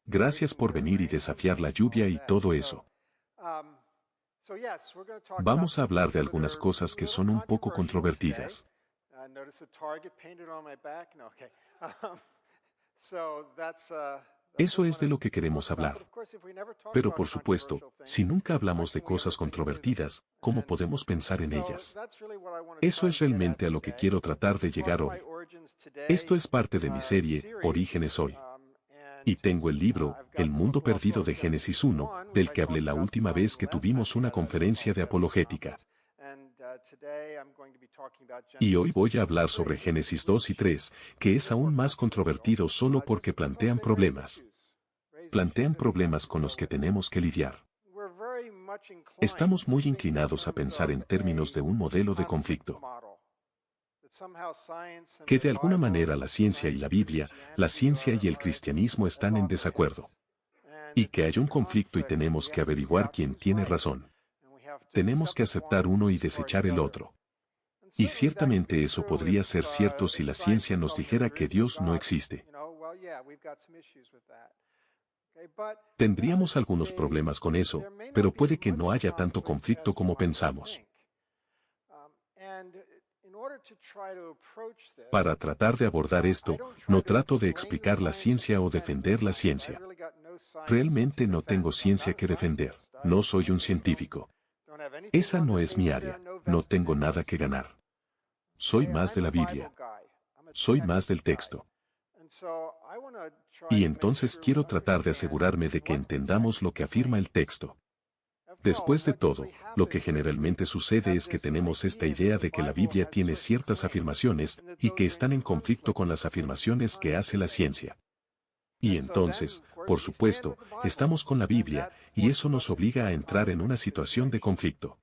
Gracias por venir y desafiar la lluvia y todo eso. Vamos a hablar de algunas cosas que son un poco controvertidas. Eso es de lo que queremos hablar. Pero por supuesto, si nunca hablamos de cosas controvertidas, ¿cómo podemos pensar en ellas? Eso es realmente a lo que quiero tratar de llegar hoy. Esto es parte de mi serie, Orígenes Hoy. Y tengo el libro, El Mundo Perdido de Génesis 1, del que hablé la última vez que tuvimos una conferencia de apologética. Y hoy voy a hablar sobre Génesis 2 y 3, que es aún más controvertido solo porque plantean problemas. Plantean problemas con los que tenemos que lidiar. Estamos muy inclinados a pensar en términos de un modelo de conflicto. Que de alguna manera la ciencia y la Biblia, la ciencia y el cristianismo están en desacuerdo. Y que hay un conflicto y tenemos que averiguar quién tiene razón. Tenemos que aceptar uno y desechar el otro. Y ciertamente eso podría ser cierto si la ciencia nos dijera que Dios no existe. Tendríamos algunos problemas con eso, pero puede que no haya tanto conflicto como pensamos. Para tratar de abordar esto, no trato de explicar la ciencia o defender la ciencia. Realmente no tengo ciencia que defender, no soy un científico. Esa no es mi área, no tengo nada que ganar. Soy más de la Biblia. Soy más del texto. Y entonces quiero tratar de asegurarme de que entendamos lo que afirma el texto. Después de todo, lo que generalmente sucede es que tenemos esta idea de que la Biblia tiene ciertas afirmaciones, y que están en conflicto con las afirmaciones que hace la ciencia. Y entonces, por supuesto, estamos con la Biblia, y eso nos obliga a entrar en una situación de conflicto.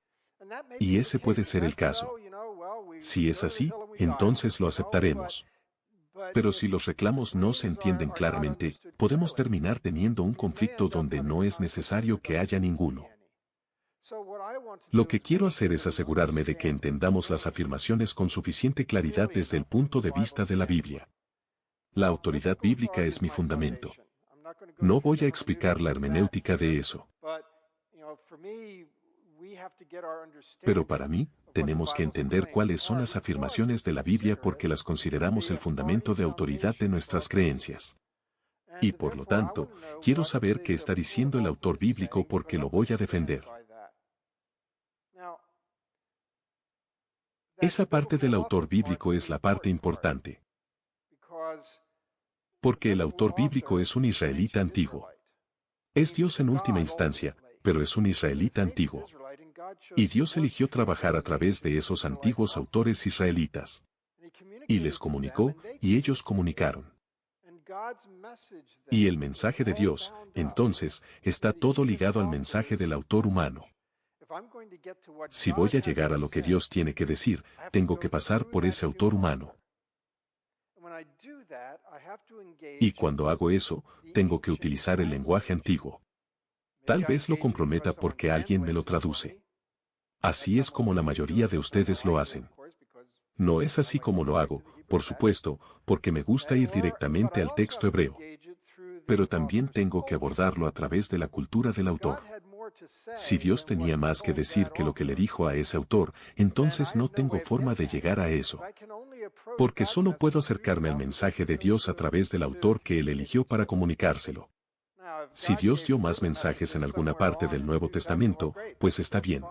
Y ese puede ser el caso. Si es así, entonces lo aceptaremos. Pero si los reclamos no se entienden claramente, podemos terminar teniendo un conflicto donde no es necesario que haya ninguno. Lo que quiero hacer es asegurarme de que entendamos las afirmaciones con suficiente claridad desde el punto de vista de la Biblia. La autoridad bíblica es mi fundamento. No voy a explicar la hermenéutica de eso. Pero para mí, tenemos que entender cuáles son las afirmaciones de la Biblia porque las consideramos el fundamento de autoridad de nuestras creencias. Y por lo tanto, quiero saber qué está diciendo el autor bíblico porque lo voy a defender. Esa parte del autor bíblico es la parte importante. Porque el autor bíblico es un israelita antiguo. Es Dios en última instancia, pero es un israelita antiguo. Y Dios eligió trabajar a través de esos antiguos autores israelitas. Y les comunicó, y ellos comunicaron. Y el mensaje de Dios, entonces, está todo ligado al mensaje del autor humano. Si voy a llegar a lo que Dios tiene que decir, tengo que pasar por ese autor humano. Y cuando hago eso, tengo que utilizar el lenguaje antiguo. Tal vez lo comprometa porque alguien me lo traduce. Así es como la mayoría de ustedes lo hacen. No es así como lo hago, por supuesto, porque me gusta ir directamente al texto hebreo. Pero también tengo que abordarlo a través de la cultura del autor. Si Dios tenía más que decir que lo que le dijo a ese autor, entonces no tengo forma de llegar a eso. Porque solo puedo acercarme al mensaje de Dios a través del autor que Él eligió para comunicárselo. Si Dios dio más mensajes en alguna parte del Nuevo Testamento, pues está bien.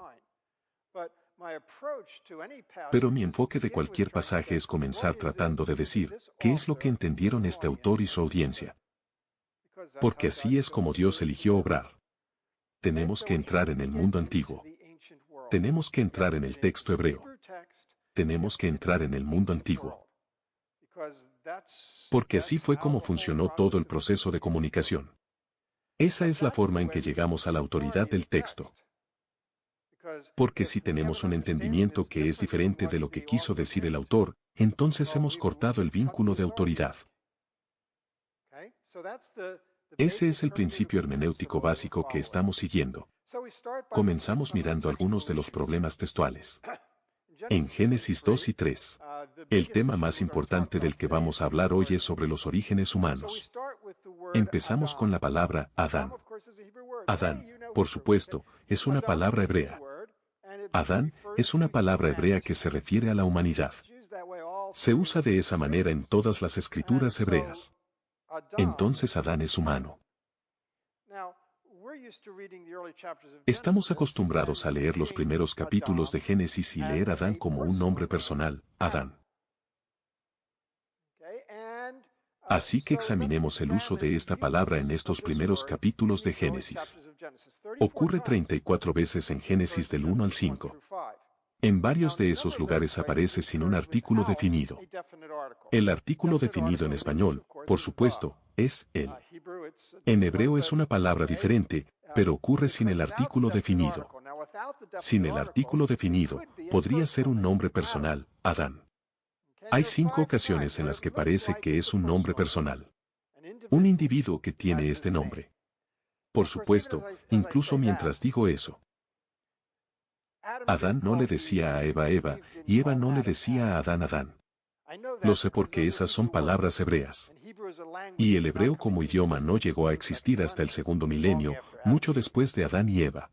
Pero mi enfoque de cualquier pasaje es comenzar tratando de decir, ¿qué es lo que entendieron este autor y su audiencia? Porque así es como Dios eligió obrar. Tenemos que entrar en el mundo antiguo. Tenemos que entrar en el texto hebreo. Tenemos que entrar en el mundo antiguo. Porque así fue como funcionó todo el proceso de comunicación. Esa es la forma en que llegamos a la autoridad del texto. Porque si tenemos un entendimiento que es diferente de lo que quiso decir el autor, entonces hemos cortado el vínculo de autoridad. Ese es el principio hermenéutico básico que estamos siguiendo. Comenzamos mirando algunos de los problemas textuales. En Génesis 2 y 3. El tema más importante del que vamos a hablar hoy es sobre los orígenes humanos. Empezamos con la palabra Adán. Adán, por supuesto, es una palabra hebrea. Adán es una palabra hebrea que se refiere a la humanidad. Se usa de esa manera en todas las escrituras hebreas. Entonces Adán es humano. Estamos acostumbrados a leer los primeros capítulos de Génesis y leer a Adán como un nombre personal, Adán. Así que examinemos el uso de esta palabra en estos primeros capítulos de Génesis. Ocurre 34 veces en Génesis del 1 al 5. En varios de esos lugares aparece sin un artículo definido. El artículo definido en español, por supuesto, es el. En hebreo es una palabra diferente, pero ocurre sin el artículo definido. Sin el artículo definido, podría ser un nombre personal, Adán. Hay 5 ocasiones en las que parece que es un nombre personal. Un individuo que tiene este nombre. Por supuesto, incluso mientras digo eso. Adán no le decía a Eva Eva, y Eva no le decía a Adán Adán. Lo sé porque esas son palabras hebreas. Y el hebreo como idioma no llegó a existir hasta el segundo milenio, mucho después de Adán y Eva.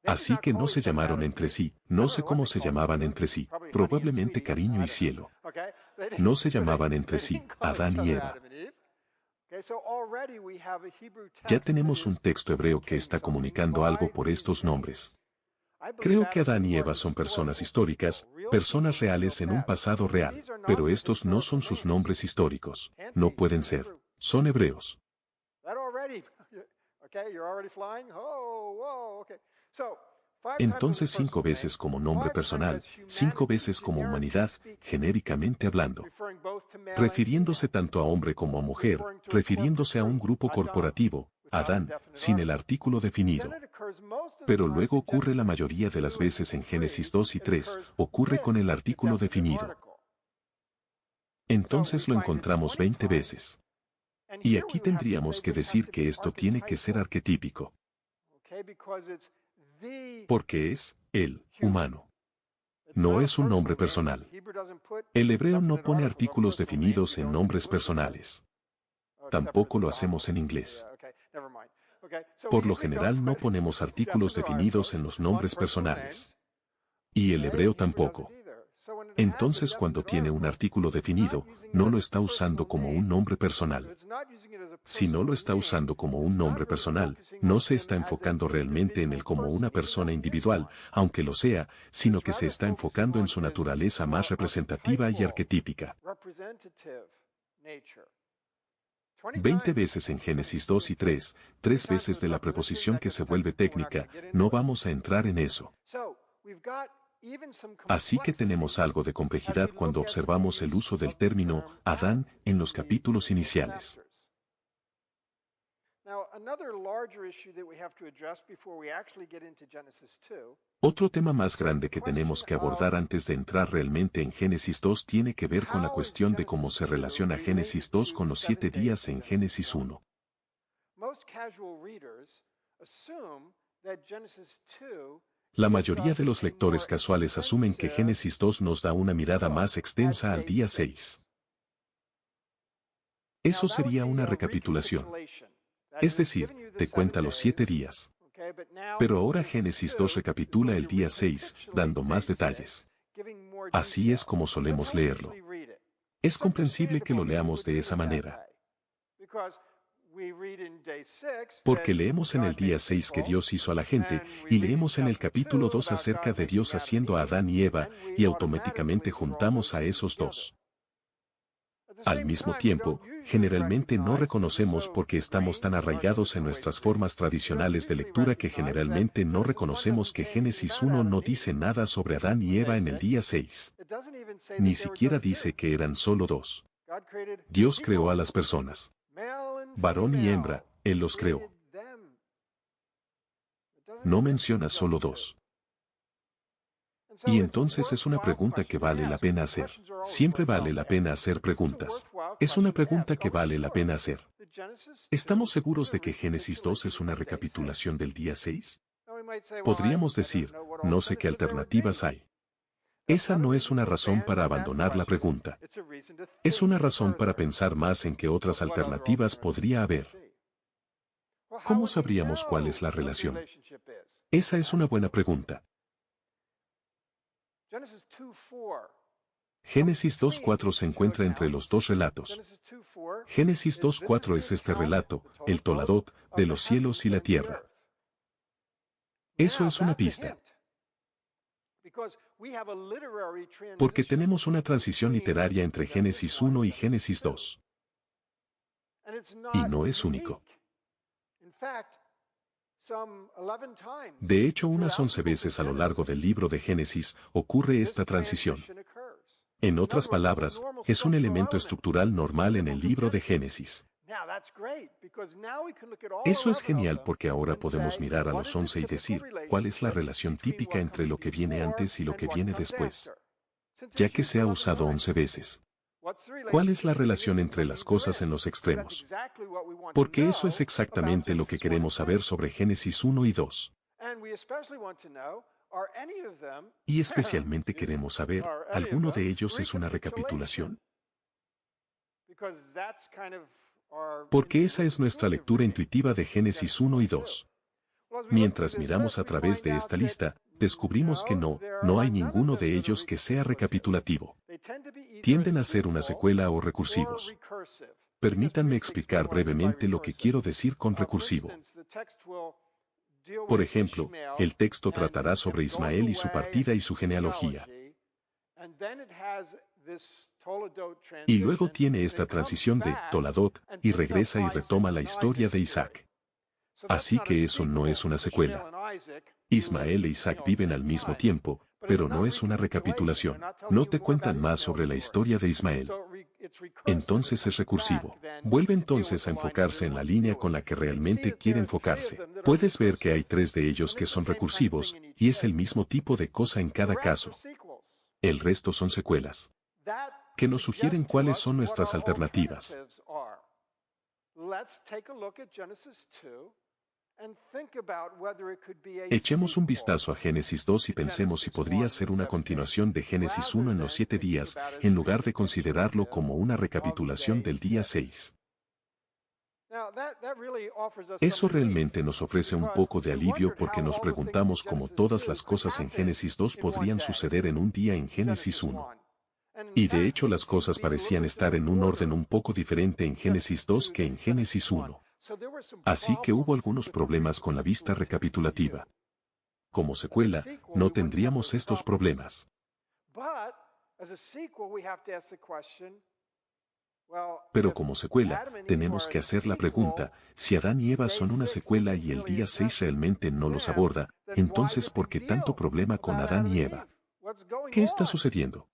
Así que no se llamaron entre sí, no sé cómo se llamaban entre sí, probablemente cariño y cielo. No se llamaban entre sí, Adán y Eva. Ya tenemos un texto hebreo que está comunicando algo por estos nombres. Creo que Adán y Eva son personas históricas, personas reales en un pasado real, pero estos no son sus nombres históricos. No pueden ser. Son hebreos. Entonces 5 veces como nombre personal, 5 veces como humanidad, genéricamente hablando. Refiriéndose tanto a hombre como a mujer, refiriéndose a un grupo corporativo, Adán, sin el artículo definido. Pero luego ocurre la mayoría de las veces en Génesis 2 y 3, ocurre con el artículo definido. Entonces lo encontramos 20 veces. Y aquí tendríamos que decir que esto tiene que ser arquetípico. Porque es el humano. No es un nombre personal. El hebreo no pone artículos definidos en nombres personales. Tampoco lo hacemos en inglés. Por lo general no ponemos artículos definidos en los nombres personales. Y el hebreo tampoco. Entonces cuando tiene un artículo definido, no lo está usando como un nombre personal. Si no lo está usando como un nombre personal, no se está enfocando realmente en él como una persona individual, aunque lo sea, sino que se está enfocando en su naturaleza más representativa y arquetípica. 20 veces en Génesis 2 y 3, 3 veces de la preposición que se vuelve técnica, no vamos a entrar en eso. Así que tenemos algo de complejidad cuando observamos el uso del término Adán en los capítulos iniciales. Otro tema más grande que tenemos que abordar antes de entrar realmente en Génesis 2 tiene que ver con la cuestión de cómo se relaciona Génesis 2 con los 7 días en Génesis 1. La mayoría de los lectores casuales asumen que Génesis 2 nos da una mirada más extensa al día 6. Eso sería una recapitulación. Es decir, te cuenta los 7 días. Pero ahora Génesis 2 recapitula el día 6, dando más detalles. Así es como solemos leerlo. Es comprensible que lo leamos de esa manera. Porque leemos en el día 6 que Dios hizo a la gente, y leemos en el capítulo 2 acerca de Dios haciendo a Adán y Eva, y automáticamente juntamos a esos dos. Al mismo tiempo, generalmente no reconocemos porque estamos tan arraigados en nuestras formas tradicionales de lectura que generalmente no reconocemos que Génesis 1 no dice nada sobre Adán y Eva en el día 6. Ni siquiera dice que eran solo dos. Dios creó a las personas. Varón y hembra, Él los creó. No menciona solo dos. Y entonces es una pregunta que vale la pena hacer. Siempre vale la pena hacer preguntas. Es una pregunta que vale la pena hacer. ¿Estamos seguros de que Génesis 2 es una recapitulación del día 6? Podríamos decir, no sé qué alternativas hay. Esa no es una razón para abandonar la pregunta. Es una razón para pensar más en qué otras alternativas podría haber. ¿Cómo sabríamos cuál es la relación? Esa es una buena pregunta. Génesis 2:4 se encuentra entre los dos relatos. Génesis 2:4 es este relato, el Toladot, de los cielos y la tierra. Eso es una pista. Porque tenemos una transición literaria entre Génesis 1 y Génesis 2. Y no es único. De hecho, unas 11 veces a lo largo del libro de Génesis ocurre esta transición. En otras palabras, es un elemento estructural normal en el libro de Génesis. Eso es genial porque ahora podemos mirar a los 11 y decir, ¿cuál es la relación típica entre lo que viene antes y lo que viene después? Ya que se ha usado 11 veces. ¿Cuál es la relación entre las cosas en los extremos? Porque eso es exactamente lo que queremos saber sobre Génesis 1 y 2. Y especialmente queremos saber, ¿alguno de ellos es una recapitulación? Porque esa es nuestra lectura intuitiva de Génesis 1 y 2. Mientras miramos a través de esta lista, descubrimos que no hay ninguno de ellos que sea recapitulativo. Tienden a ser una secuela o recursivos. Permítanme explicar brevemente lo que quiero decir con recursivo. Por ejemplo, el texto tratará sobre Ismael y su partida y su genealogía. Y luego tiene esta transición de Toladot, y regresa y retoma la historia de Isaac. Así que eso no es una secuela. Ismael e Isaac viven al mismo tiempo, pero no es una recapitulación. No te cuentan más sobre la historia de Ismael. Entonces es recursivo. Vuelve entonces a enfocarse en la línea con la que realmente quiere enfocarse. Puedes ver que hay 3 de ellos que son recursivos, y es el mismo tipo de cosa en cada caso. El resto son secuelas, que nos sugieren cuáles son nuestras alternativas. Echemos un vistazo a Génesis 2 y pensemos si podría ser una continuación de Génesis 1 en los 7 días, en lugar de considerarlo como una recapitulación del día 6. Eso realmente nos ofrece un poco de alivio porque nos preguntamos cómo todas las cosas en Génesis 2 podrían suceder en un día en Génesis 1. Y de hecho las cosas parecían estar en un orden un poco diferente en Génesis 2 que en Génesis 1. Así que hubo algunos problemas con la vista recapitulativa. Como secuela, no tendríamos estos problemas. Pero como secuela, tenemos que hacer la pregunta, si Adán y Eva son una secuela y el día 6 realmente no los aborda, entonces ¿por qué tanto problema con Adán y Eva? ¿Qué está sucediendo?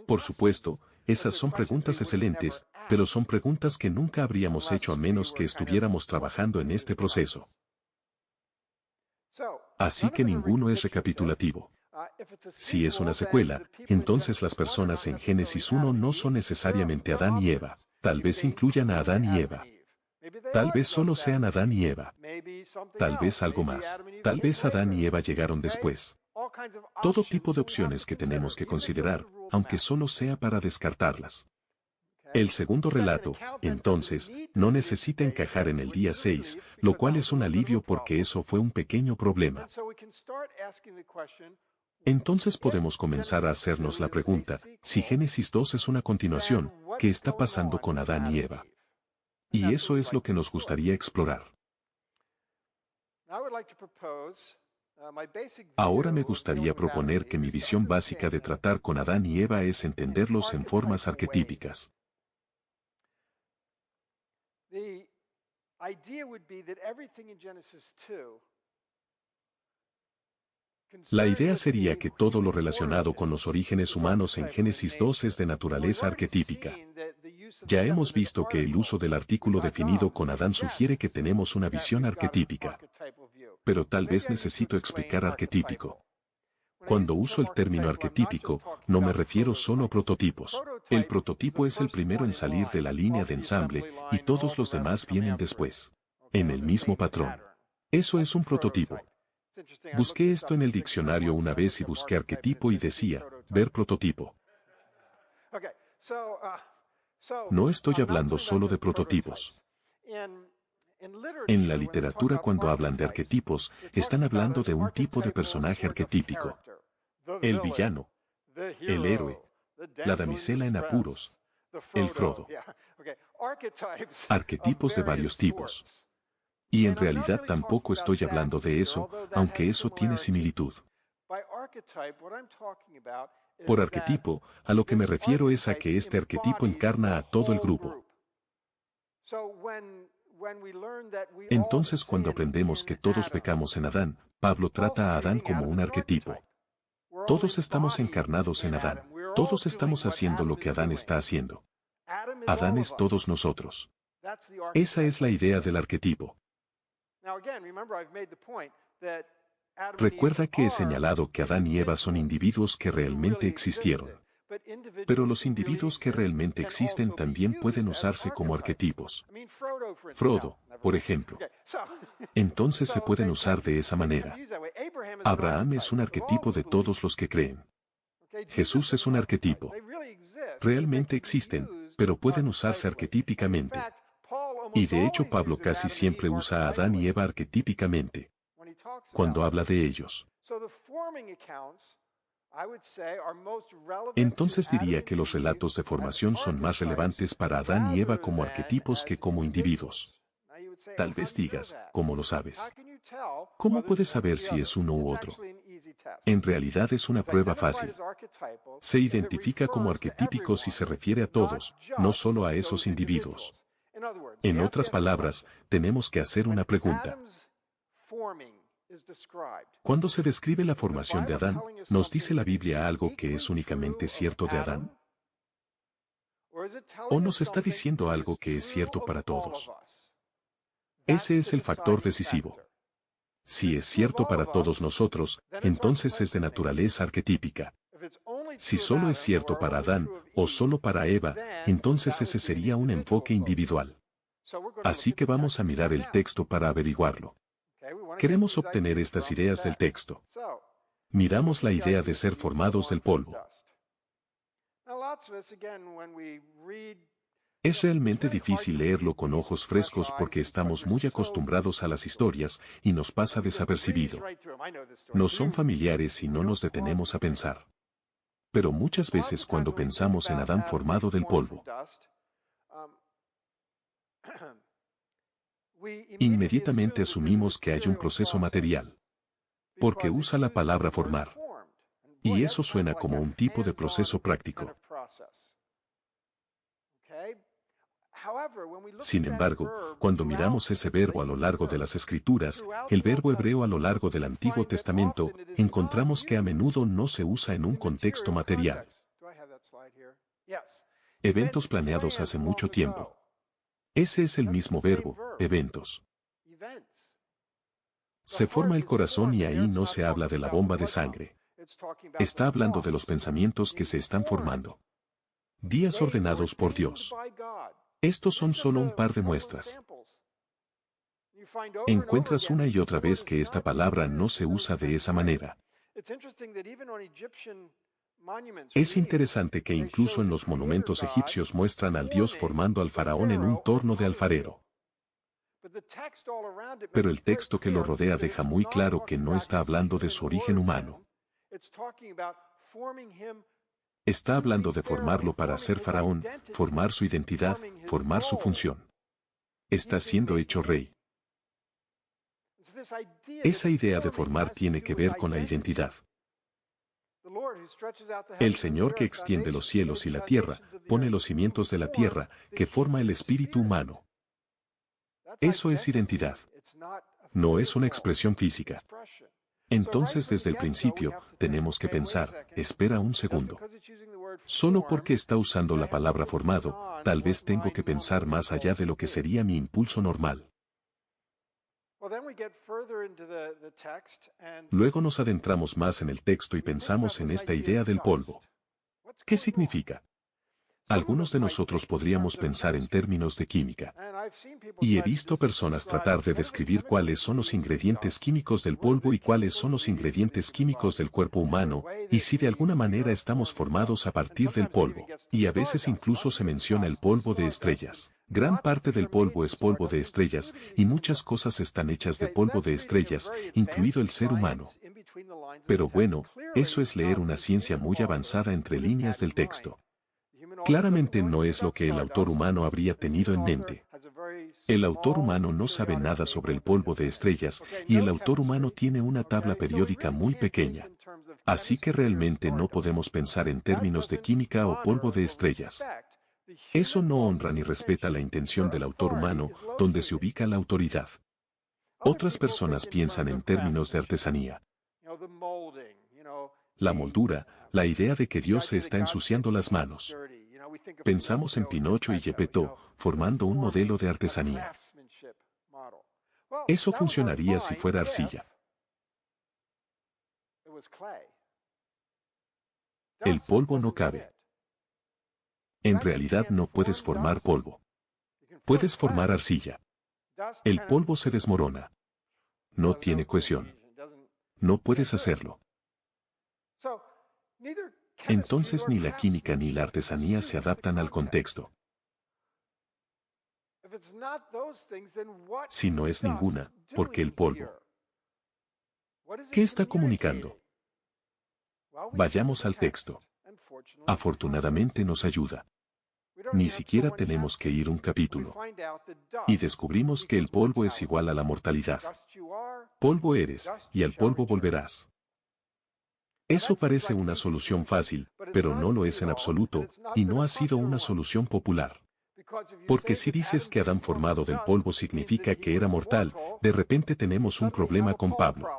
Por supuesto, esas son preguntas excelentes, pero son preguntas que nunca habríamos hecho a menos que estuviéramos trabajando en este proceso. Así que ninguno es recapitulativo. Si es una secuela, entonces las personas en Génesis 1 no son necesariamente Adán y Eva. Tal vez incluyan a Adán y Eva. Tal vez solo sean Adán y Eva. Tal vez algo más. Tal vez Adán y Eva llegaron después. Todo tipo de opciones que tenemos que considerar, aunque solo sea para descartarlas. El segundo relato, entonces, no necesita encajar en el día 6, lo cual es un alivio porque eso fue un pequeño problema. Entonces podemos comenzar a hacernos la pregunta, si Génesis 2 es una continuación, ¿qué está pasando con Adán y Eva? Y eso es lo que nos gustaría explorar. Ahora me gustaría proponer que mi visión básica de tratar con Adán y Eva es entenderlos en formas arquetípicas. La idea sería que todo lo relacionado con los orígenes humanos en Génesis 2 es de naturaleza arquetípica. Ya hemos visto que el uso del artículo definido con Adán sugiere que tenemos una visión arquetípica. Pero tal vez necesito explicar arquetípico. Cuando uso el término arquetípico, no me refiero solo a prototipos. El prototipo es el primero en salir de la línea de ensamble, y todos los demás vienen después. En el mismo patrón. Eso es un prototipo. Busqué esto en el diccionario una vez y busqué arquetipo y decía, ver prototipo. No estoy hablando solo de prototipos. En la literatura, cuando hablan de arquetipos, están hablando de un tipo de personaje arquetípico. El villano, el héroe, la damisela en apuros, el Frodo. Arquetipos de varios tipos. Y en realidad tampoco estoy hablando de eso, aunque eso tiene similitud. Por arquetipo, a lo que me refiero es a que este arquetipo encarna a todo el grupo. Entonces, cuando aprendemos que todos pecamos en Adán, Pablo trata a Adán como un arquetipo. Todos estamos encarnados en Adán. Todos estamos haciendo lo que Adán está haciendo. Adán es todos nosotros. Esa es la idea del arquetipo. Recuerda que he señalado que Adán y Eva son individuos que realmente existieron. Pero los individuos que realmente existen también pueden usarse como arquetipos. Frodo, por ejemplo. Entonces se pueden usar de esa manera. Abraham es un arquetipo de todos los que creen. Jesús es un arquetipo. Realmente existen, pero pueden usarse arquetípicamente. Y de hecho Pablo casi siempre usa a Adán y Eva arquetípicamente cuando habla de ellos. Entonces diría que los relatos de formación son más relevantes para Adán y Eva como arquetipos que como individuos. Tal vez digas, ¿cómo lo sabes? ¿Cómo puedes saber si es uno u otro? En realidad es una prueba fácil. Se identifica como arquetípico si se refiere a todos, no solo a esos individuos. En otras palabras, tenemos que hacer una pregunta. Cuando se describe la formación de Adán, ¿nos dice la Biblia algo que es únicamente cierto de Adán? ¿O nos está diciendo algo que es cierto para todos? Ese es el factor decisivo. Si es cierto para todos nosotros, entonces es de naturaleza arquetípica. Si solo es cierto para Adán, o solo para Eva, entonces ese sería un enfoque individual. Así que vamos a mirar el texto para averiguarlo. Queremos obtener estas ideas del texto. Miramos la idea de ser formados del polvo. Es realmente difícil leerlo con ojos frescos porque estamos muy acostumbrados a las historias y nos pasa desapercibido. Nos son familiares y no nos detenemos a pensar. Pero muchas veces cuando pensamos en Adán formado del polvo, inmediatamente asumimos que hay un proceso material. Porque usa la palabra formar. Y eso suena como un tipo de proceso práctico. Sin embargo, cuando miramos ese verbo a lo largo de las Escrituras, el verbo hebreo a lo largo del Antiguo Testamento, encontramos que a menudo no se usa en un contexto material. Eventos planeados hace mucho tiempo. Ese es el mismo verbo, eventos. Se forma el corazón y ahí no se habla de la bomba de sangre. Está hablando de los pensamientos que se están formando. Días ordenados por Dios. Estos son solo un par de muestras. Encuentras una y otra vez que esta palabra no se usa de esa manera. Es interesante que incluso en los monumentos egipcios muestran al Dios formando al faraón en un torno de alfarero. Pero el texto que lo rodea deja muy claro que no está hablando de su origen humano. Está hablando de formarlo para ser faraón, formar su identidad, formar su función. Está siendo hecho rey. Esa idea de formar tiene que ver con la identidad. El Señor que extiende los cielos y la tierra, pone los cimientos de la tierra, que forma el espíritu humano. Eso es identidad. No es una expresión física. Entonces desde el principio, tenemos que pensar, espera un segundo. Solo porque está usando la palabra formado, tal vez tengo que pensar más allá de lo que sería mi impulso normal. Luego nos adentramos más en el texto y pensamos en esta idea del polvo. ¿Qué significa? Algunos de nosotros podríamos pensar en términos de química. Y he visto personas tratar de describir cuáles son los ingredientes químicos del polvo y cuáles son los ingredientes químicos del cuerpo humano, y si de alguna manera estamos formados a partir del polvo. Y a veces incluso se menciona el polvo de estrellas. Gran parte del polvo es polvo de estrellas, y muchas cosas están hechas de polvo de estrellas, incluido el ser humano. Pero bueno, eso es leer una ciencia muy avanzada entre líneas del texto. Claramente no es lo que el autor humano habría tenido en mente. El autor humano no sabe nada sobre el polvo de estrellas, y el autor humano tiene una tabla periódica muy pequeña. Así que realmente no podemos pensar en términos de química o polvo de estrellas. Eso no honra ni respeta la intención del autor humano, donde se ubica la autoridad. Otras personas piensan en términos de artesanía. La moldura, la idea de que Dios se está ensuciando las manos. Pensamos en Pinocho y Geppetto, formando un modelo de artesanía. Eso funcionaría si fuera arcilla. El polvo no cabe. En realidad no puedes formar polvo. Puedes formar arcilla. El polvo se desmorona. No tiene cohesión. No puedes hacerlo. Entonces ni la química ni la artesanía se adaptan al contexto. Si no es ninguna, ¿por qué el polvo? ¿Qué está comunicando? Vayamos al texto. Afortunadamente nos ayuda. Ni siquiera tenemos que ir un capítulo. Y descubrimos que el polvo es igual a la mortalidad. Polvo eres, y al polvo volverás. Eso parece una solución fácil, pero no lo es en absoluto, y no ha sido una solución popular. Porque si dices que Adán formado del polvo significa que era mortal, de repente tenemos un problema con Pablo.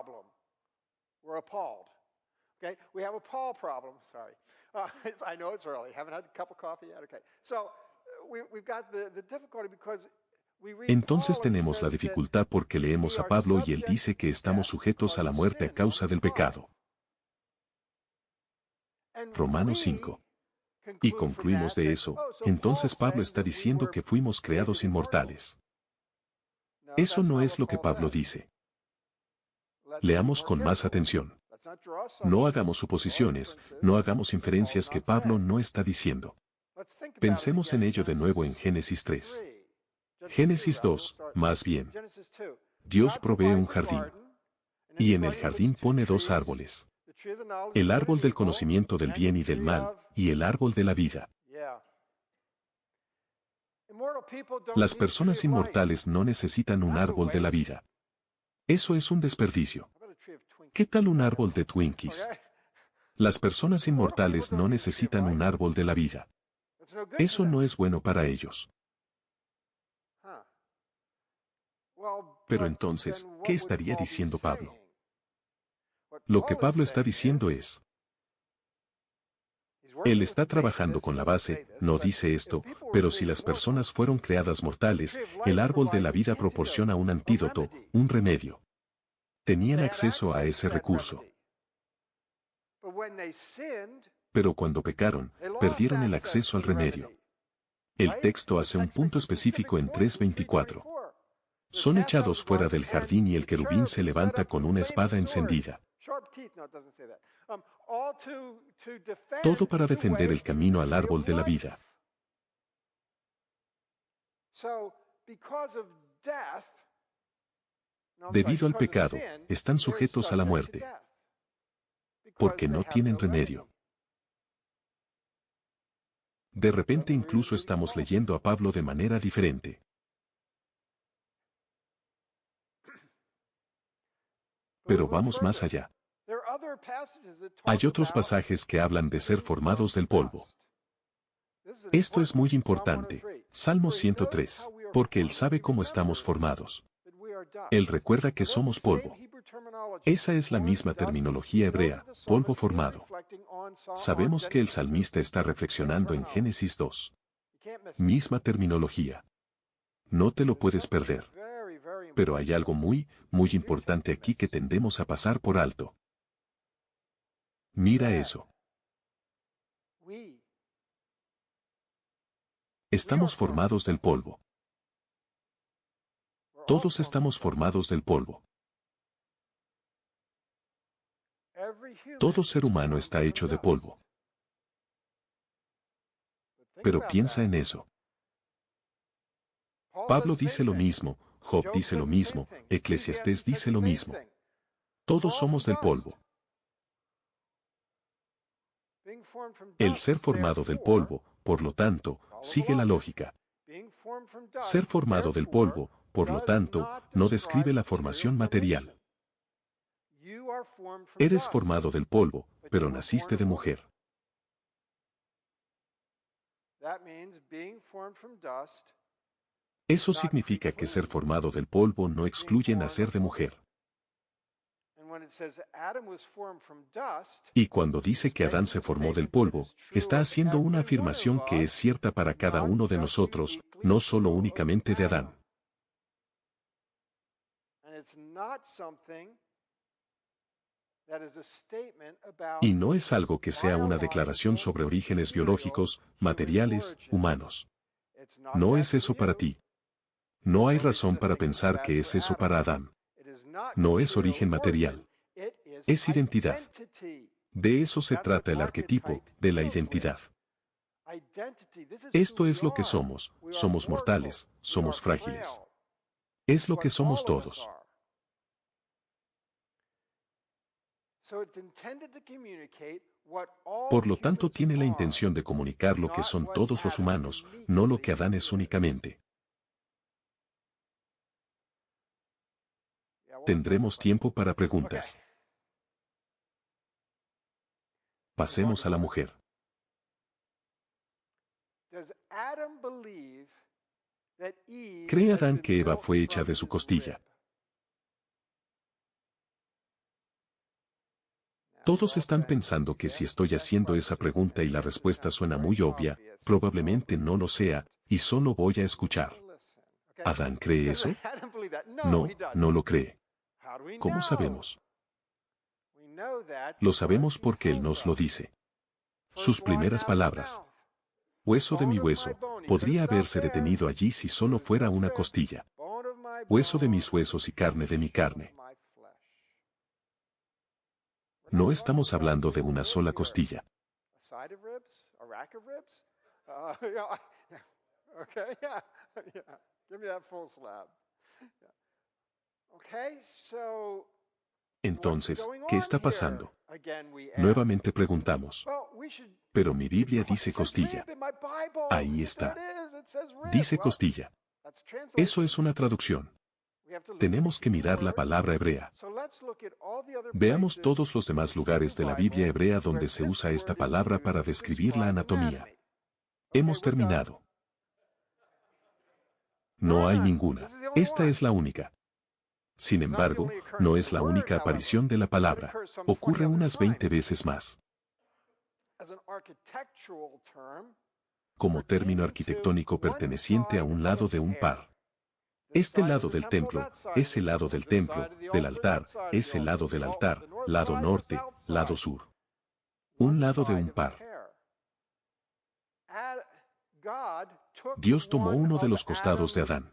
Entonces tenemos la dificultad porque leemos a Pablo y él dice que estamos sujetos a la muerte a causa del pecado. Romanos 5. Y concluimos de eso, entonces Pablo está diciendo que fuimos creados inmortales. Eso no es lo que Pablo dice. Leamos con más atención. No hagamos suposiciones, no hagamos inferencias que Pablo no está diciendo. Pensemos en ello de nuevo en Génesis 3. Génesis 2, más bien. Dios provee un jardín. Y en el jardín pone dos árboles. El árbol del conocimiento del bien y del mal, y el árbol de la vida. Las personas inmortales no necesitan un árbol de la vida. Eso es un desperdicio. ¿Qué tal un árbol de Twinkies? Las personas inmortales no necesitan un árbol de la vida. Eso no es bueno para ellos. Pero entonces, ¿qué estaría diciendo Pablo? Lo que Pablo está diciendo es, él está trabajando con la base, no dice esto, pero si las personas fueron creadas mortales, el árbol de la vida proporciona un antídoto, un remedio. Tenían acceso a ese recurso. Pero cuando pecaron, perdieron el acceso al remedio. El texto hace un punto específico en 3:24. Son echados fuera del jardín y el querubín se levanta con una espada encendida. Todo para defender el camino al árbol de la vida. Debido al pecado, están sujetos a la muerte. Porque no tienen remedio. De repente incluso estamos leyendo a Pablo de manera diferente. Pero vamos más allá. Hay otros pasajes que hablan de ser formados del polvo. Esto es muy importante. Salmo 103. Porque Él sabe cómo estamos formados. Él recuerda que somos polvo. Esa es la misma terminología hebrea, polvo formado. Sabemos que el salmista está reflexionando en Génesis 2. Misma terminología. No te lo puedes perder. Pero hay algo muy, muy importante aquí que tendemos a pasar por alto. Mira eso. Estamos formados del polvo. Todos estamos formados del polvo. Todo ser humano está hecho de polvo. Pero piensa en eso. Pablo dice lo mismo, Job dice lo mismo, Eclesiastés dice lo mismo. Todos somos del polvo. El ser formado del polvo, por lo tanto, sigue la lógica. Ser formado del polvo, por lo tanto, no describe la formación material. Eres formado del polvo, pero naciste de mujer. Eso significa que ser formado del polvo no excluye nacer de mujer. Y cuando dice que Adán se formó del polvo, está haciendo una afirmación que es cierta para cada uno de nosotros, no solo únicamente de Adán. Y no es algo que sea una declaración sobre orígenes biológicos, materiales, humanos. No es eso para ti. No hay razón para pensar que es eso para Adán. No es origen material. Es identidad. De eso se trata el arquetipo, de la identidad. Esto es lo que somos mortales, somos frágiles. Es lo que somos todos. Por lo tanto, tiene la intención de comunicar lo que son todos los humanos, no lo que Adán es únicamente. Tendremos tiempo para preguntas. Pasemos a la mujer. ¿Cree Adán que Eva fue hecha de su costilla? Todos están pensando que si estoy haciendo esa pregunta y la respuesta suena muy obvia, probablemente no lo sea, y solo voy a escuchar. ¿Adán cree eso? No, no lo cree. ¿Cómo sabemos? Lo sabemos porque Él nos lo dice. Sus primeras palabras. Hueso de mi hueso, podría haberse detenido allí si solo fuera una costilla. Hueso de mis huesos y carne de mi carne. No estamos hablando de una sola costilla. Entonces, ¿qué está pasando? Nuevamente preguntamos. Pero mi Biblia dice costilla. Ahí está. Dice costilla. Eso es una traducción. Tenemos que mirar la palabra hebrea. Veamos todos los demás lugares de la Biblia hebrea donde se usa esta palabra para describir la anatomía. Hemos terminado. No hay ninguna. Esta es la única. Sin embargo, no es la única aparición de la palabra. Ocurre unas 20 veces más. Como término arquitectónico perteneciente a un lado de un par. Este lado del templo, ese lado del templo, del altar, ese lado del altar, lado norte, lado sur. Un lado de un par. Dios tomó uno de los costados de Adán.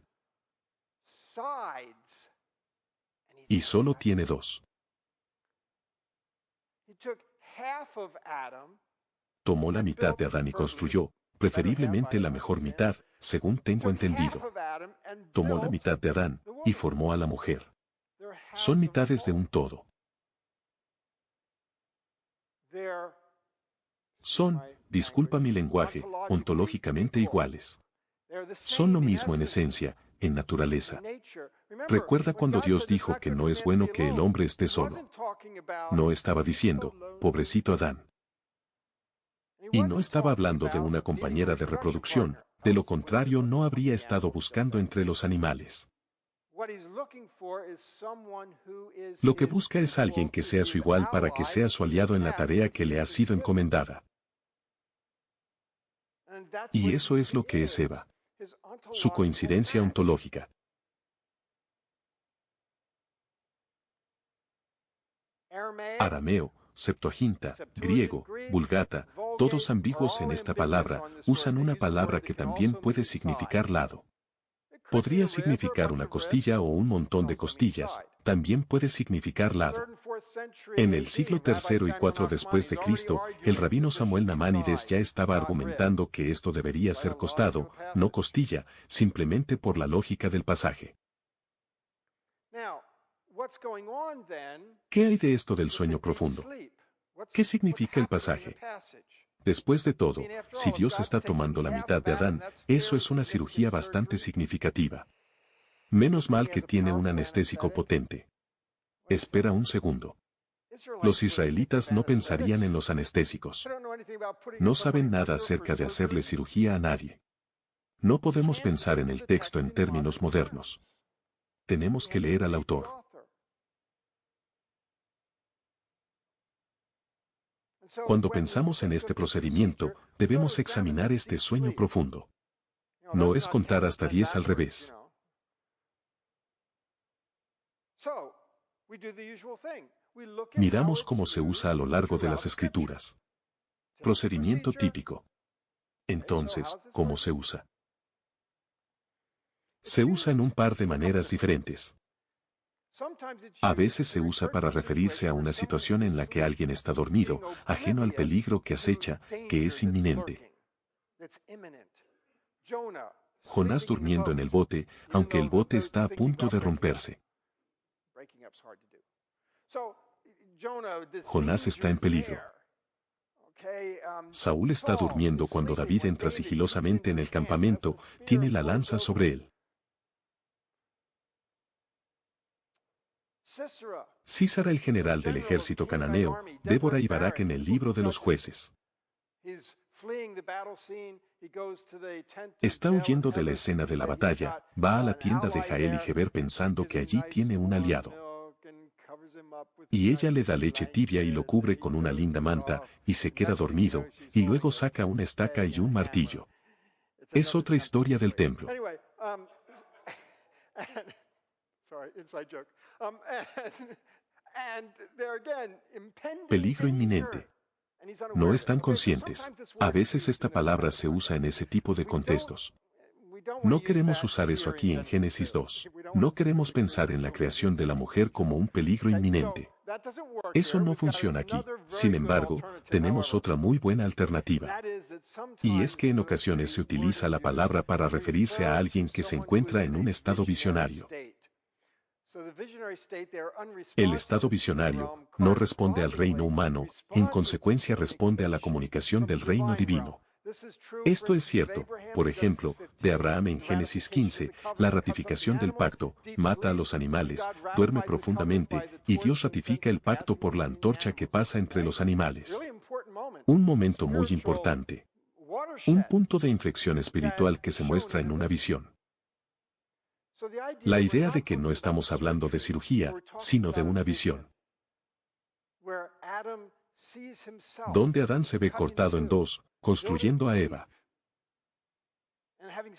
Y solo tiene dos. Tomó la mitad de Adán y construyó, preferiblemente la mejor mitad, según tengo entendido. Tomó la mitad de Adán, y formó a la mujer. Son mitades de un todo. Son, disculpa mi lenguaje, ontológicamente iguales. Son lo mismo en esencia, en naturaleza. Recuerda cuando Dios dijo que no es bueno que el hombre esté solo. No estaba diciendo, pobrecito Adán. Y no estaba hablando de una compañera de reproducción, de lo contrario no habría estado buscando entre los animales. Lo que busca es alguien que sea su igual para que sea su aliado en la tarea que le ha sido encomendada. Y eso es lo que es Eva. Su coincidencia ontológica. Arameo, Septuaginta, griego, Vulgata, Todos ambiguos en esta palabra usan una palabra que también puede significar lado. Podría significar una costilla o un montón de costillas, también puede significar lado. En el siglo III y IV después de Cristo, el rabino Samuel Namanides ya estaba argumentando que esto debería ser costado, no costilla, simplemente por la lógica del pasaje. ¿Qué hay de esto del sueño profundo? ¿Qué significa el pasaje? Después de todo, si Dios está tomando la mitad de Adán, eso es una cirugía bastante significativa. Menos mal que tiene un anestésico potente. Espera un segundo. Los israelitas no pensarían en los anestésicos. No saben nada acerca de hacerle cirugía a nadie. No podemos pensar en el texto en términos modernos. Tenemos que leer al autor. Cuando pensamos en este procedimiento, debemos examinar este sueño profundo. No es contar hasta 10 al revés. Miramos cómo se usa a lo largo de las Escrituras. Procedimiento típico. Entonces, ¿cómo se usa? Se usa en un par de maneras diferentes. A veces se usa para referirse a una situación en la que alguien está dormido, ajeno al peligro que acecha, que es inminente. Jonás durmiendo en el bote, aunque el bote está a punto de romperse. Jonás está en peligro. Saúl está durmiendo cuando David entra sigilosamente en el campamento, tiene la lanza sobre él. Sísara, el general del ejército cananeo, Débora y Barak en el libro de los jueces. Está huyendo de la escena de la batalla, va a la tienda de Jael y Geber pensando que allí tiene un aliado. Y ella le da leche tibia y lo cubre con una linda manta, y se queda dormido, y luego saca una estaca y un martillo. Es otra historia del templo. Peligro inminente. No están conscientes. A veces esta palabra se usa en ese tipo de contextos. No queremos usar eso aquí en Génesis 2. No queremos pensar en la creación de la mujer como un peligro inminente. Eso no funciona aquí. Sin embargo, tenemos otra muy buena alternativa. Y es que en ocasiones se utiliza la palabra para referirse a alguien que se encuentra en un estado visionario. El estado visionario no responde al reino humano, en consecuencia responde a la comunicación del reino divino. Esto es cierto, por ejemplo, de Abraham en Génesis 15, la ratificación del pacto, mata a los animales, duerme profundamente, y Dios ratifica el pacto por la antorcha que pasa entre los animales. Un momento muy importante. Un punto de inflexión espiritual que se muestra en una visión. La idea de que no estamos hablando de cirugía, sino de una visión. Donde Adán se ve cortado en dos, construyendo a Eva.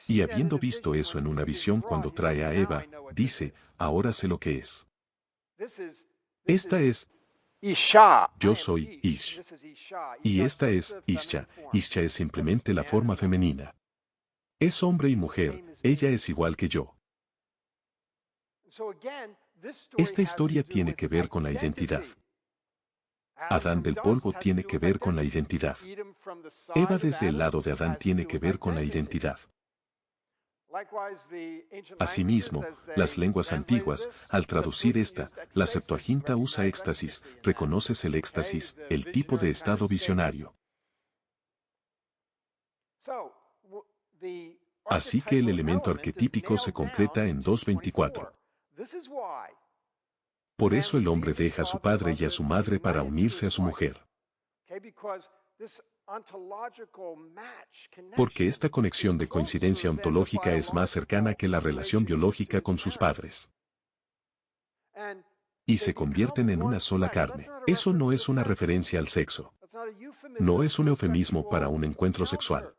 Y habiendo visto eso en una visión cuando trae a Eva, dice, ahora sé lo que es. Esta es yo soy Ish. Y esta es Isha. Isha es simplemente la forma femenina. Es hombre y mujer, ella es igual que yo. Esta historia tiene que ver con la identidad. Adán del polvo tiene que ver con la identidad. Eva desde el lado de Adán tiene que ver con la identidad. Asimismo, las lenguas antiguas, al traducir esta, la Septuaginta usa éxtasis, reconoces el éxtasis, el tipo de estado visionario. Así que el elemento arquetípico se concreta en 2:24. Por eso el hombre deja a su padre y a su madre para unirse a su mujer. Porque esta conexión de coincidencia ontológica es más cercana que la relación biológica con sus padres. Y se convierten en una sola carne. Eso no es una referencia al sexo. No es un eufemismo para un encuentro sexual.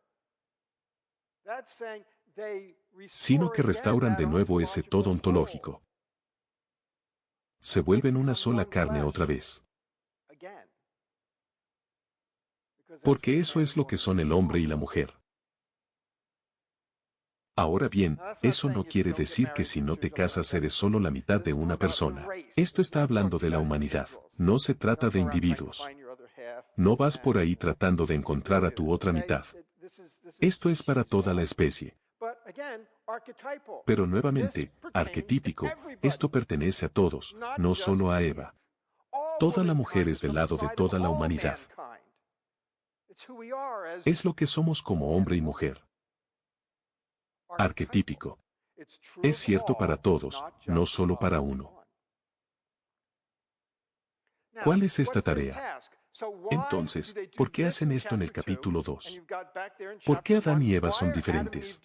Sino que restauran de nuevo ese todo ontológico. Se vuelven una sola carne otra vez. Porque eso es lo que son el hombre y la mujer. Ahora bien, eso no quiere decir que si no te casas eres solo la mitad de una persona. Esto está hablando de la humanidad. No se trata de individuos. No vas por ahí tratando de encontrar a tu otra mitad. Esto es para toda la especie. Pero nuevamente, arquetípico, esto pertenece a todos, no solo a Eva. Toda la mujer es del lado de toda la humanidad. Es lo que somos como hombre y mujer. Arquetípico. Es cierto para todos, no solo para uno. ¿Cuál es esta tarea? Entonces, ¿por qué hacen esto en el capítulo 2? ¿Por qué Adán y Eva son diferentes?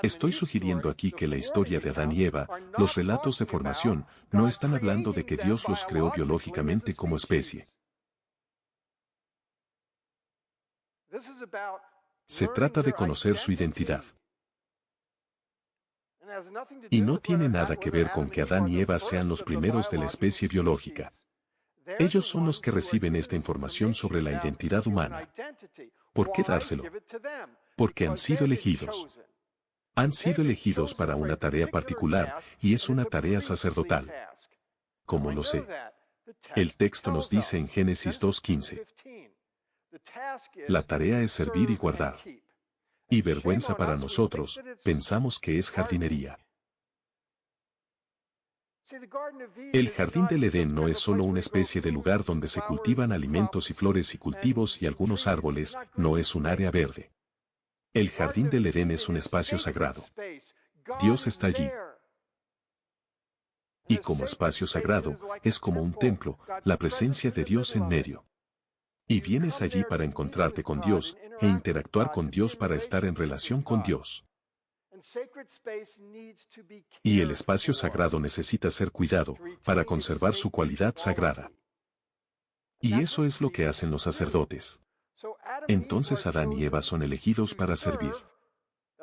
Estoy sugiriendo aquí que la historia de Adán y Eva, los relatos de formación, no están hablando de que Dios los creó biológicamente como especie. Se trata de conocer su identidad. Y no tiene nada que ver con que Adán y Eva sean los primeros de la especie biológica. Ellos son los que reciben esta información sobre la identidad humana. ¿Por qué dárselo? Porque han sido elegidos. Han sido elegidos para una tarea particular, y es una tarea sacerdotal. ¿Cómo lo sé? El texto nos dice en Génesis 2:15. La tarea es servir y guardar. Y vergüenza para nosotros, pensamos que es jardinería. El jardín del Edén no es solo una especie de lugar donde se cultivan alimentos y flores y cultivos y algunos árboles, no es un área verde. El jardín del Edén es un espacio sagrado. Dios está allí. Y como espacio sagrado, es como un templo, la presencia de Dios en medio. Y vienes allí para encontrarte con Dios, e interactuar con Dios para estar en relación con Dios. Y el espacio sagrado necesita ser cuidado, para conservar su cualidad sagrada. Y eso es lo que hacen los sacerdotes. Entonces Adán y Eva son elegidos para servir.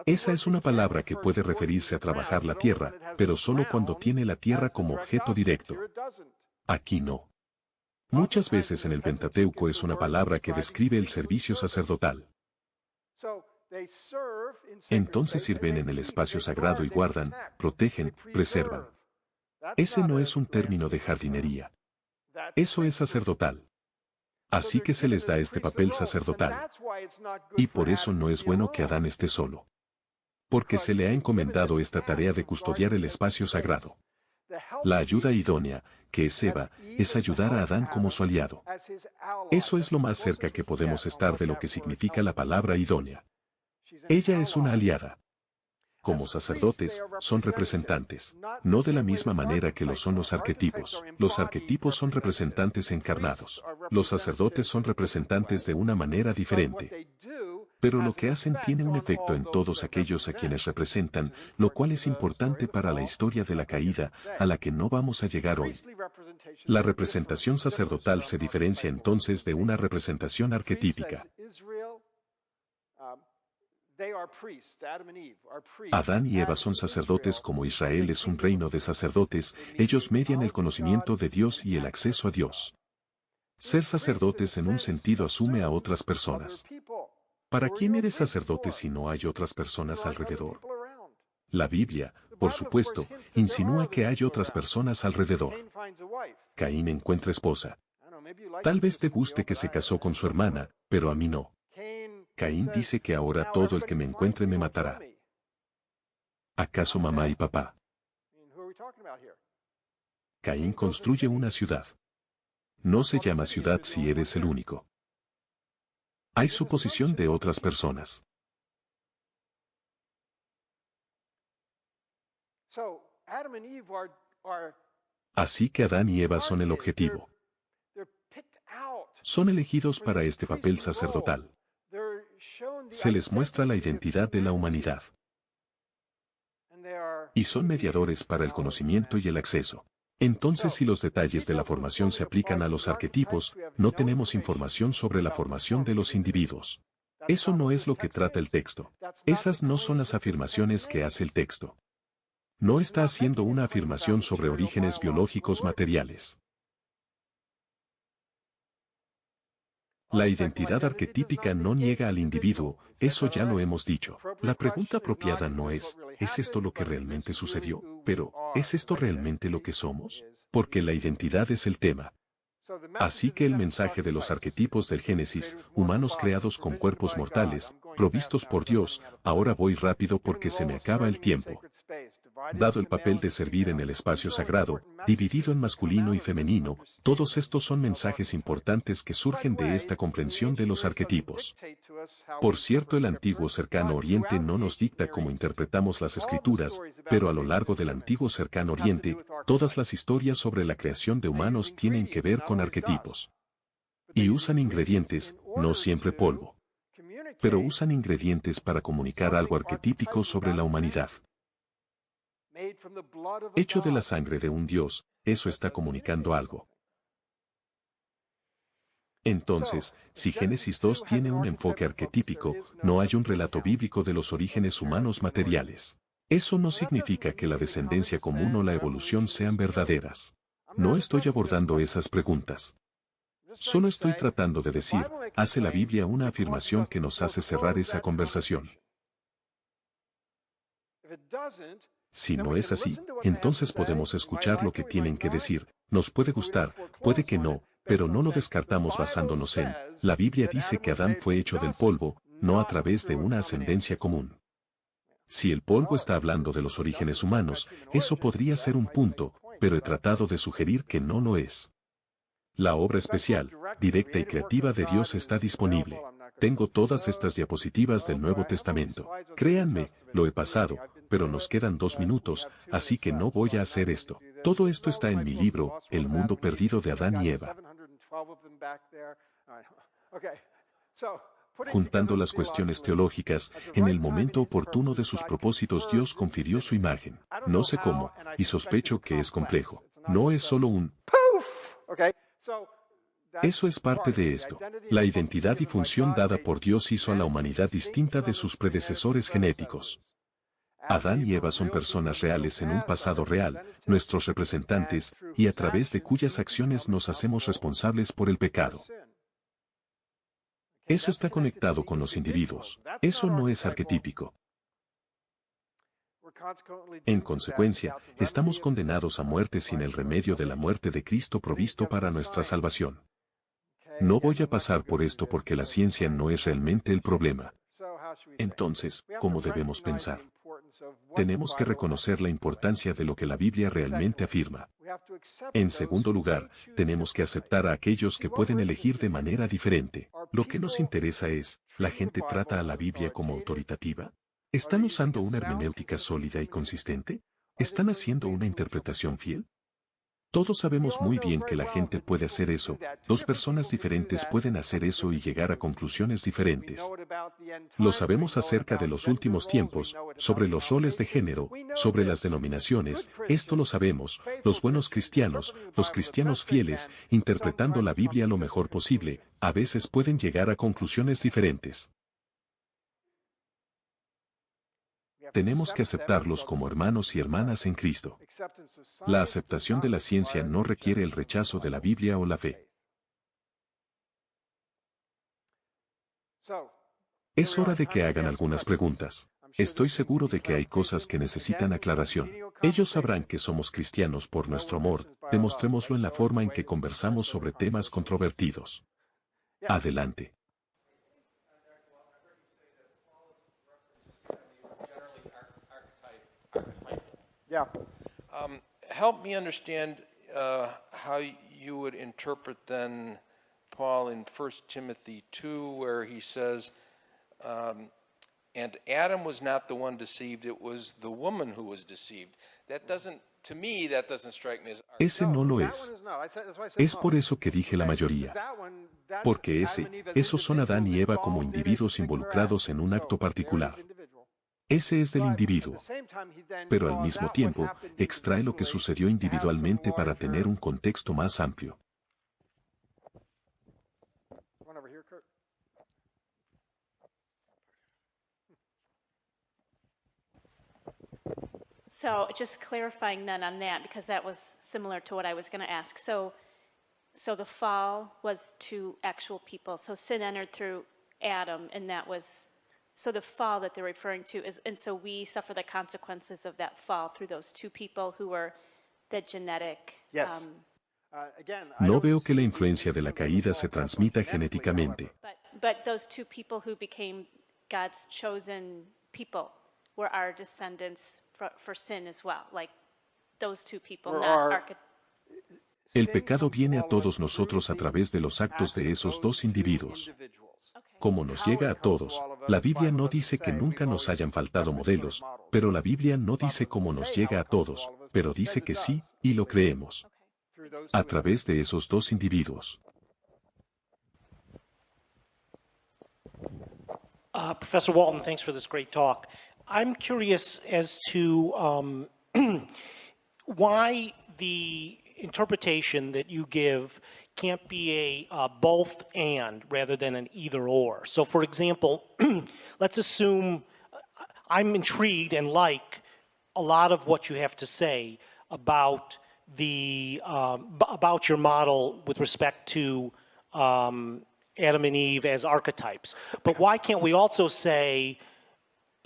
Esa es una palabra que puede referirse a trabajar la tierra, pero solo cuando tiene la tierra como objeto directo. Aquí no. Muchas veces en el Pentateuco es una palabra que describe el servicio sacerdotal. Entonces sirven en el espacio sagrado y guardan, protegen, preservan. Ese no es un término de jardinería. Eso es sacerdotal. Así que se les da este papel sacerdotal. Y por eso no es bueno que Adán esté solo. Porque se le ha encomendado esta tarea de custodiar el espacio sagrado. La ayuda idónea, que es Eva, es ayudar a Adán como su aliado. Eso es lo más cerca que podemos estar de lo que significa la palabra idónea. Ella es una aliada. Como sacerdotes, son representantes, no de la misma manera que lo son los arquetipos. Los arquetipos son representantes encarnados. Los sacerdotes son representantes de una manera diferente. Pero lo que hacen tiene un efecto en todos aquellos a quienes representan, lo cual es importante para la historia de la caída, a la que no vamos a llegar hoy. La representación sacerdotal se diferencia entonces de una representación arquetípica. Adán y Eva son sacerdotes como Israel es un reino de sacerdotes, ellos median el conocimiento de Dios y el acceso a Dios. Ser sacerdotes en un sentido asume a otras personas. ¿Para quién eres sacerdote si no hay otras personas alrededor? La Biblia, por supuesto, insinúa que hay otras personas alrededor. Caín encuentra esposa. Tal vez te guste que se casó con su hermana, pero a mí no. Caín dice que ahora todo el que me encuentre me matará. ¿Acaso mamá y papá? Caín construye una ciudad. No se llama ciudad si eres el único. Hay suposición de otras personas. Así que Adán y Eva son el objetivo. Son elegidos para este papel sacerdotal. Se les muestra la identidad de la humanidad. Y son mediadores para el conocimiento y el acceso. Entonces, si los detalles de la formación se aplican a los arquetipos, no tenemos información sobre la formación de los individuos. Eso no es lo que trata el texto. Esas no son las afirmaciones que hace el texto. No está haciendo una afirmación sobre orígenes biológicos materiales. La identidad arquetípica no niega al individuo, eso ya lo hemos dicho. La pregunta apropiada no ¿es esto lo que realmente sucedió? Pero, ¿es esto realmente lo que somos? Porque la identidad es el tema. Así que el mensaje de los arquetipos del Génesis, humanos creados con cuerpos mortales, provistos por Dios, ahora voy rápido porque se me acaba el tiempo. Dado el papel de servir en el espacio sagrado, dividido en masculino y femenino, todos estos son mensajes importantes que surgen de esta comprensión de los arquetipos. Por cierto, el antiguo cercano Oriente no nos dicta cómo interpretamos las escrituras, pero a lo largo del antiguo cercano Oriente, todas las historias sobre la creación de humanos tienen que ver con arquetipos. Y usan ingredientes, no siempre polvo. Pero usan ingredientes para comunicar algo arquetípico sobre la humanidad. Hecho de la sangre de un Dios, eso está comunicando algo. Entonces, si Génesis 2 tiene un enfoque arquetípico, no hay un relato bíblico de los orígenes humanos materiales. Eso no significa que la descendencia común o la evolución sean verdaderas. No estoy abordando esas preguntas. Solo estoy tratando de decir, ¿hace la Biblia una afirmación que nos hace cerrar esa conversación? Si no es así, entonces podemos escuchar lo que tienen que decir, nos puede gustar, puede que no, pero no lo descartamos basándonos en, la Biblia dice que Adán fue hecho del polvo, no a través de una ascendencia común. Si el polvo está hablando de los orígenes humanos, eso podría ser un punto, pero he tratado de sugerir que no lo es. La obra especial, directa y creativa de Dios está disponible. Tengo todas estas diapositivas del Nuevo Testamento. Créanme, lo he pasado, pero nos quedan 2 minutos, así que no voy a hacer esto. Todo esto está en mi libro, El mundo perdido de Adán y Eva. Juntando las cuestiones teológicas, en el momento oportuno de sus propósitos Dios confirió su imagen. No sé cómo, y sospecho que es complejo. No es solo un Eso es parte de esto. La identidad y función dada por Dios hizo a la humanidad distinta de sus predecesores genéticos. Adán y Eva son personas reales en un pasado real, nuestros representantes, y a través de cuyas acciones nos hacemos responsables por el pecado. Eso está conectado con los individuos. Eso no es arquetípico. En consecuencia, estamos condenados a muerte sin el remedio de la muerte de Cristo provisto para nuestra salvación. No voy a pasar por esto porque la ciencia no es realmente el problema. Entonces, ¿cómo debemos pensar? Tenemos que reconocer la importancia de lo que la Biblia realmente afirma. En segundo lugar, tenemos que aceptar a aquellos que pueden elegir de manera diferente. Lo que nos interesa es, ¿la gente trata a la Biblia como autoritativa? ¿Están usando una hermenéutica sólida y consistente? ¿Están haciendo una interpretación fiel? Todos sabemos muy bien que la gente puede hacer eso, 2 personas diferentes pueden hacer eso y llegar a conclusiones diferentes. Lo sabemos acerca de los últimos tiempos, sobre los roles de género, sobre las denominaciones, esto lo sabemos, los buenos cristianos, los cristianos fieles, interpretando la Biblia lo mejor posible, a veces pueden llegar a conclusiones diferentes. Tenemos que aceptarlos como hermanos y hermanas en Cristo. La aceptación de la ciencia no requiere el rechazo de la Biblia o la fe. Es hora de que hagan algunas preguntas. Estoy seguro de que hay cosas que necesitan aclaración. Ellos sabrán que somos cristianos por nuestro amor, demostrémoslo en la forma en que conversamos sobre temas controvertidos. Adelante. Yeah. Help me understand how you would interpret then Paul in 1 Timothy 2, where he says, and Adam was not the one deceived, it was the woman who was deceived. That doesn't, to me, that doesn't strike me as... Ese no lo es. Es por eso que dije la mayoría. Porque esos son Adán y Eva como individuos involucrados en un acto particular. Ese es del individuo. Pero al mismo tiempo, extrae lo que sucedió individualmente para tener un contexto más amplio. So just clarifying then on that, because that was similar to what I was going to ask. So So the fall was to actual people. So sin entered through Adam, and that was, so the fall that they're referring to is, and so we suffer the consequences of that fall through those two people who were the genetic. Yes. No veo que la influencia de la caída se transmita genéticamente. But those two people who became God's chosen people were our descendants for sin as well. Like those two people, not El pecado viene a todos nosotros a través de los actos de esos dos individuos. Como nos llega a todos, la Biblia no dice que nunca nos hayan faltado modelos, pero la Biblia no dice cómo nos llega a todos, pero dice que sí, y lo creemos. A través de esos dos individuos. Professor Walton, thanks for this great talk. I'm curious as to why the interpretation that you give can't be a both and rather than an either or. So for example, let's assume I'm intrigued and like a lot of what you have to say about about your model with respect to Adam and Eve as archetypes. But why can't we also say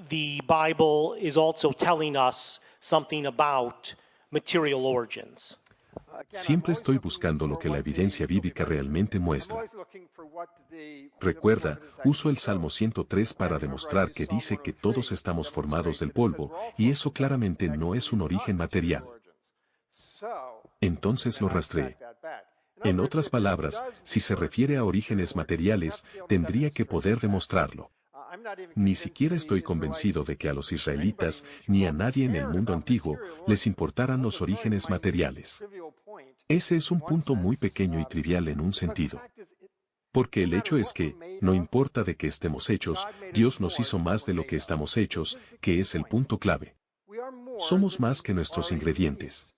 the Bible is also telling us something about material origins? Siempre estoy buscando lo que la evidencia bíblica realmente muestra. Recuerda, uso el Salmo 103 para demostrar que dice que todos estamos formados del polvo, y eso claramente no es un origen material. Entonces lo rastreé. En otras palabras, si se refiere a orígenes materiales, tendría que poder demostrarlo. Ni siquiera estoy convencido de que a los israelitas, ni a nadie en el mundo antiguo, les importaran los orígenes materiales. Ese es un punto muy pequeño y trivial en un sentido. Porque el hecho es que, no importa de qué estemos hechos, Dios nos hizo más de lo que estamos hechos, que es el punto clave. Somos más que nuestros ingredientes.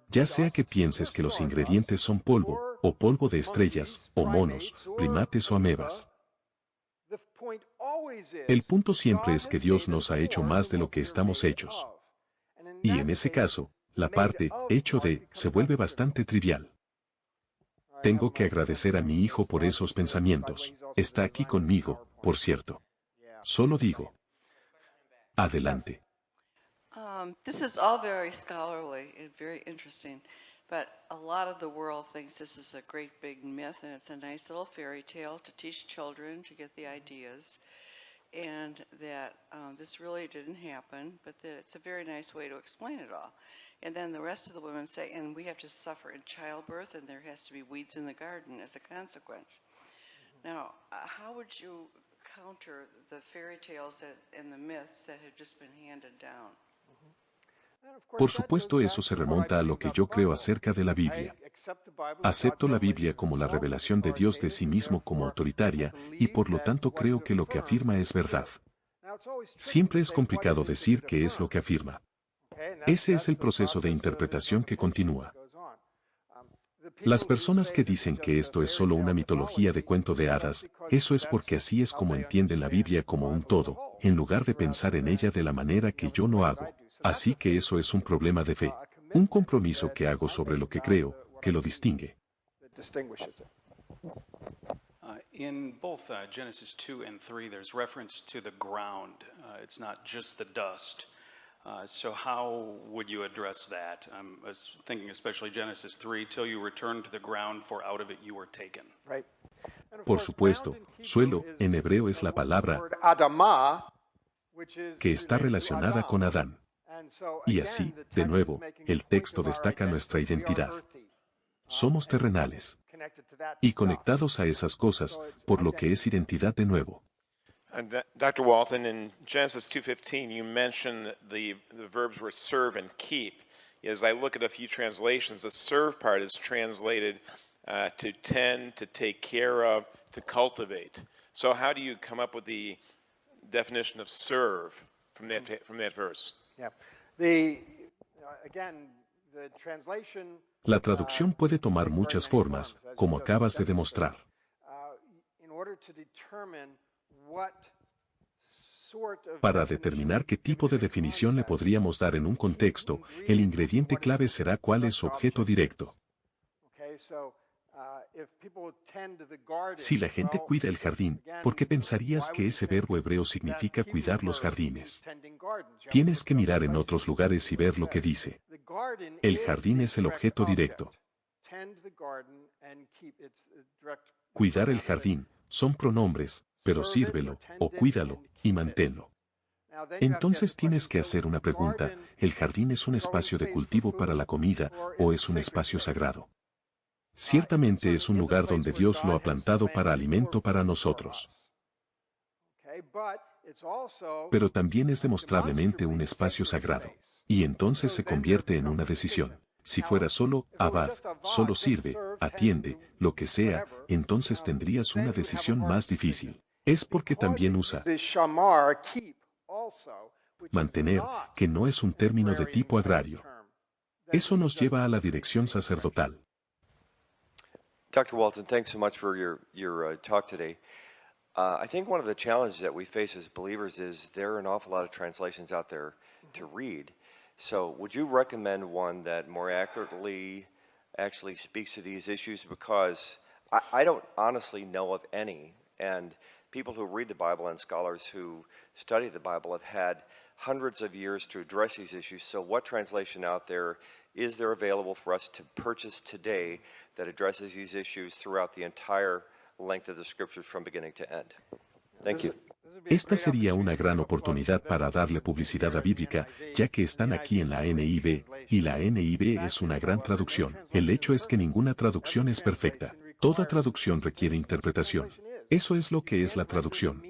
Ya sea que pienses que los ingredientes son polvo, o polvo de estrellas, o monos, primates o amebas. El punto siempre es que Dios nos ha hecho más de lo que estamos hechos. Y en ese caso, la parte, hecho de, se vuelve bastante trivial. Tengo que agradecer a mi hijo por esos pensamientos. Está aquí conmigo, por cierto. Solo digo. Adelante. This is all very scholarly and very interesting, but a lot of the world thinks this is a great big myth and it's a nice little fairy tale to teach children to get the ideas, and that this really didn't happen, but that it's a very nice way to explain it all. And then the rest of the women say, and we have to suffer in childbirth and there has to be weeds in the garden as a consequence. Now, how would you counter the fairy tales and the myths that have just been handed down? Por supuesto, eso se remonta a lo que yo creo acerca de la Biblia. Acepto la Biblia como la revelación de Dios de sí mismo como autoritaria, y por lo tanto creo que lo que afirma es verdad. Siempre es complicado decir qué es lo que afirma. Ese es el proceso de interpretación que continúa. Las personas que dicen que esto es solo una mitología de cuento de hadas, eso es porque así es como entienden la Biblia como un todo, en lugar de pensar en ella de la manera que yo lo hago. Así que eso es un problema de fe, un compromiso que hago sobre lo que creo, que lo distingue. In both Genesis 2 and 3, there's reference to the ground. It's not just the dust. So how would you address that? I was thinking especially Genesis 3, till you return to the ground, for out of it you were taken. Por supuesto, suelo, en hebreo es la palabra que está relacionada con Adán. Y así, de nuevo, el texto destaca nuestra identidad. Somos terrenales y conectados a esas cosas, por lo que es identidad de nuevo. And Dr. Walton, in Genesis 2:15, you mentioned the verbs were serve and keep. As I look at a few translations, the serve part is translated to tend, to take care of, to cultivate. So how do you come up with the definition of serve from that verse? Yeah. La traducción puede tomar muchas formas, como acabas de demostrar. Para determinar qué tipo de definición le podríamos dar en un contexto, el ingrediente clave será cuál es su objeto directo. Si la gente cuida el jardín, ¿por qué pensarías que ese verbo hebreo significa cuidar los jardines? Tienes que mirar en otros lugares y ver lo que dice. El jardín es el objeto directo. Cuidar el jardín son pronombres, pero sírvelo, o cuídalo, y manténlo. Entonces tienes que hacer una pregunta: ¿el jardín es un espacio de cultivo para la comida, o es un espacio sagrado? Ciertamente es un lugar donde Dios lo ha plantado para alimento para nosotros. Pero también es demostrablemente un espacio sagrado. Y entonces se convierte en una decisión. Si fuera solo, abad, solo sirve, atiende, lo que sea, entonces tendrías una decisión más difícil. Es porque también usa mantener, que no es un término de tipo agrario. Eso nos lleva a la dirección sacerdotal. Dr. Walton, thanks so much for your talk today. I think one of the challenges that we face as believers is there are an awful lot of translations out there to read. So would you recommend one that more accurately actually speaks to these issues? Because I don't honestly know of any, and people who read the Bible and scholars who study the Bible have had hundreds of years to address these issues. So what translation out there is there available for us to purchase today that addresses these issues throughout the entire length of the scriptures from beginning to end? Thank you. Esta sería una gran oportunidad para darle publicidad a Bíblica, ya que están aquí en la NIV, y la NIV es una gran traducción. El hecho es que ninguna traducción es perfecta. Toda traducción requiere interpretación. Eso es lo que es la traducción.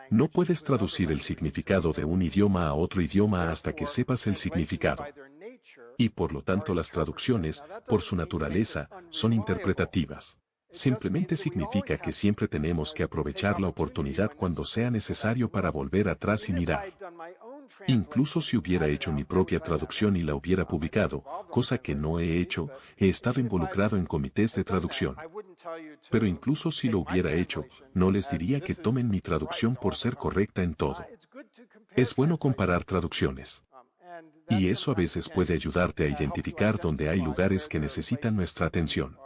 No puedes traducir el significado de un idioma a otro idioma hasta que sepas el significado. Y por lo tanto las traducciones, por su naturaleza, son interpretativas. Simplemente significa que siempre tenemos que aprovechar la oportunidad cuando sea necesario para volver atrás y mirar. Incluso si hubiera hecho mi propia traducción y la hubiera publicado, cosa que no he hecho, he estado involucrado en comités de traducción. Pero incluso si lo hubiera hecho, no les diría que tomen mi traducción por ser correcta en todo. Es bueno comparar traducciones. Y eso a veces puede ayudarte a identificar dónde hay lugares que necesitan nuestra atención.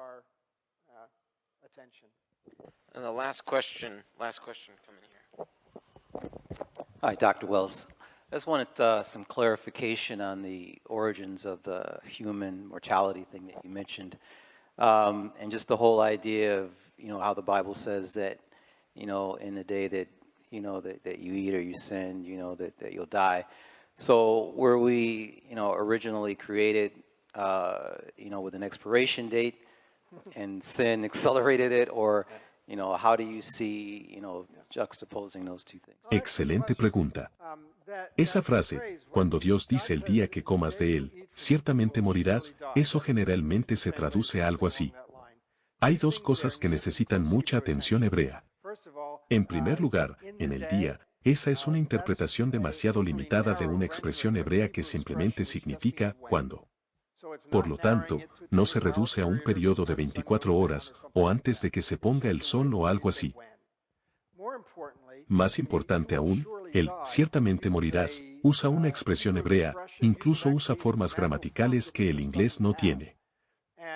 And the last question coming here. Hi, Dr. Wells. I just wanted some clarification on the origins of the human mortality thing that you mentioned, and just the whole idea of, how the Bible says that, in the day that, that you eat or you sin, that you'll die. So were we, originally created, with an expiration date, and sin accelerated it, or how do you see, juxtaposing those two things? Excelente pregunta. Esa frase, cuando Dios dice el día que comas de él, ciertamente morirás, eso generalmente se traduce a algo así. Hay dos cosas que necesitan mucha atención hebrea. En primer lugar, en el día, esa es una interpretación demasiado limitada de una expresión hebrea que simplemente significa cuando. Por lo tanto, no se reduce a un periodo de 24 horas, o antes de que se ponga el sol o algo así. Más importante aún, el ciertamente morirás usa una expresión hebrea, incluso usa formas gramaticales que el inglés no tiene.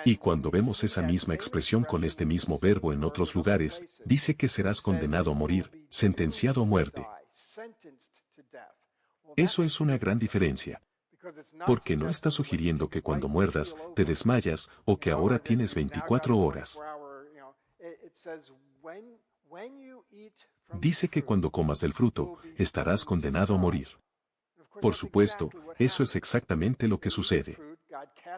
Y cuando vemos esa misma expresión con este mismo verbo en otros lugares, dice que serás condenado a morir, sentenciado a muerte. Eso es una gran diferencia. Porque no está sugiriendo que cuando muerdas, te desmayas, o que ahora tienes 24 horas. Dice que cuando comas del fruto, estarás condenado a morir. Por supuesto, eso es exactamente lo que sucede.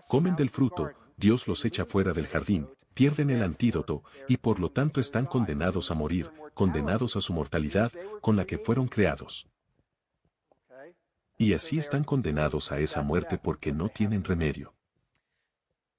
Comen del fruto, Dios los echa fuera del jardín, pierden el antídoto, y por lo tanto están condenados a morir, condenados a su mortalidad, con la que fueron creados. Y así están condenados a esa muerte porque no tienen remedio.